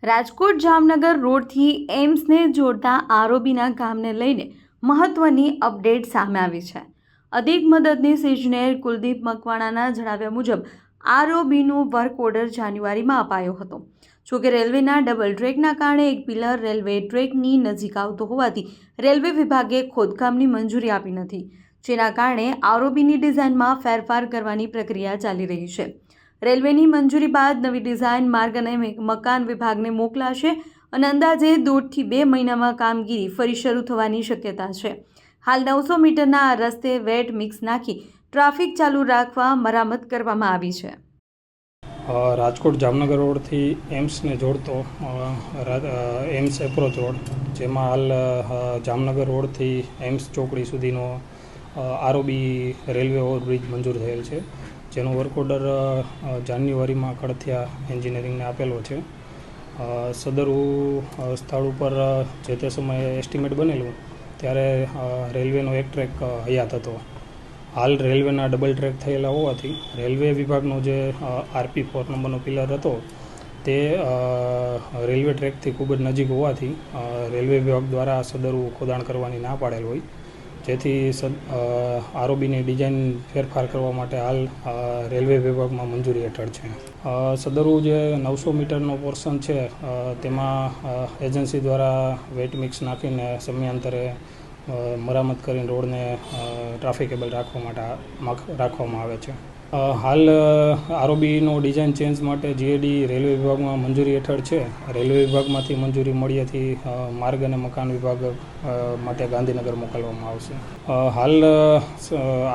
રાજકોટ જામનગર રોડથી એમ્સને જોડતા આરોબીના કામને લઈને મહત્વની અપડેટ સામે આવી છે. અધિક મદદનીશ ઇજનેર કુલદીપ મકવાણાના જણાવ્યા મુજબ આરઓબીનું વર્ક ઓર્ડર જાન્યુઆરીમાં અપાયો હતો. જોકે રેલવેના ડબલ ટ્રેકના કારણે એક પિલર રેલવે ટ્રેકની નજીક આવતો હોવાથી રેલવે વિભાગે ખોદકામની મંજૂરી આપી નથી, જેના કારણે આરઓબીની ડિઝાઇનમાં ફેરફાર કરવાની પ્રક્રિયા ચાલી રહી છે. રેલવેની મંજૂરી બાદ નવી ડિઝાઇન માર્ગ અને મકાન વિભાગને મોકલાશે અને અંદાજે 1.5 થી 2 મહિનામાં કામગીરી ફરી શરૂ થવાની શક્યતા છે. હાલ 900 મીટરના આ રસ્તે વેટ મિક્સ નાખી ટ્રાફિક ચાલુ રાખવા મરામત કરવામાં આવી છે. રાજકોટ જામનગર રોડથી એમ્સને જોડતો એમ્સ એપ્રોચ રોડ, જેમાં હાલ જામનગર રોડથી એમ્સ ચોકડી સુધીનો આરઓબી રેલવે ઓવરબ્રિજ મંજૂર થયેલ છે, જેનો વર્ક ઓર્ડર જાન્યુઆરીમાં કડથિયા એન્જિનિયરિંગને આપેલો છે. સદરુ સ્થળ ઉપર જે તે સમયે એસ્ટિમેટ બનેલું ત્યારે રેલવેનો એક ટ્રેક હયાત હતો. હાલ રેલવેના ડબલ ટ્રેક થયેલા હોવાથી રેલવે વિભાગનો જે RP4 નંબરનો પિલર હતો તે રેલવે ટ્રેકથી ખૂબ જ નજીક હોવાથી રેલવે વિભાગ દ્વારા સદરુ ખોદાણ કરવાની ના પાડેલ હોય, જેથી આરઓબીની ડિઝાઇન ફેરફાર કરવા માટે હાલ રેલવે વિભાગમાં મંજૂરી હેઠળ છે. સદરુ જે 900 મીટરનો પોર્શન છે તેમાં એજન્સી દ્વારા વેટ મિક્સ નાખીને સમયાંતરે મરામત કરીને રોડને ટ્રાફિકેબલ રાખવામાં આવે છે. હાલ આરઓબીનો ડિઝાઇન ચેન્જ માટે જીએડી રેલવે વિભાગમાં મંજૂરી હેઠળ છે. રેલવે વિભાગમાંથી મંજૂરી મળ્યાથી માર્ગ અને મકાન વિભાગ માટે ગાંધીનગર મોકલવામાં આવશે. હાલ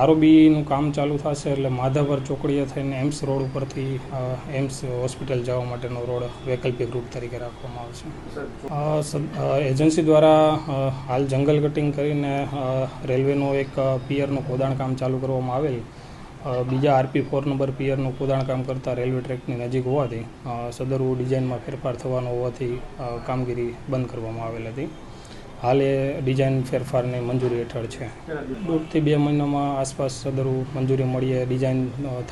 આરઓબીનું કામ ચાલુ થશે એટલે માધાપર ચોકડીએ થઈને એમ્સ રોડ ઉપરથી એમ્સ હોસ્પિટલ જવા માટેનો રોડ વૈકલ્પિક રૂટ તરીકે રાખવામાં આવશે. એજન્સી દ્વારા હાલ જંગલ કટિંગ કરીને રેલવેનો એક પિયરનું ખોદાણ કામ ચાલુ કરવામાં આવેલ. બીજા RP4 નંબર પિયરનું ખોદાણ કામ કરતાં રેલવે ટ્રેકની નજીક હોવાથી સદરુ ડિઝાઇનમાં ફેરફાર થવાનો હોવાથી કામગીરી બંધ કરવામાં આવેલ હતી. હાલ એ ડિઝાઇન ફેરફારની મંજૂરી હેઠળ છે. 1.5 થી 2 મહિનામાં આસપાસ સદરુ મંજૂરી મળીએ ડિઝાઇન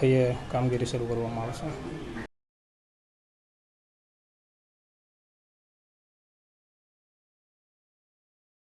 થઈએ કામગીરી શરૂ કરવામાં આવશે.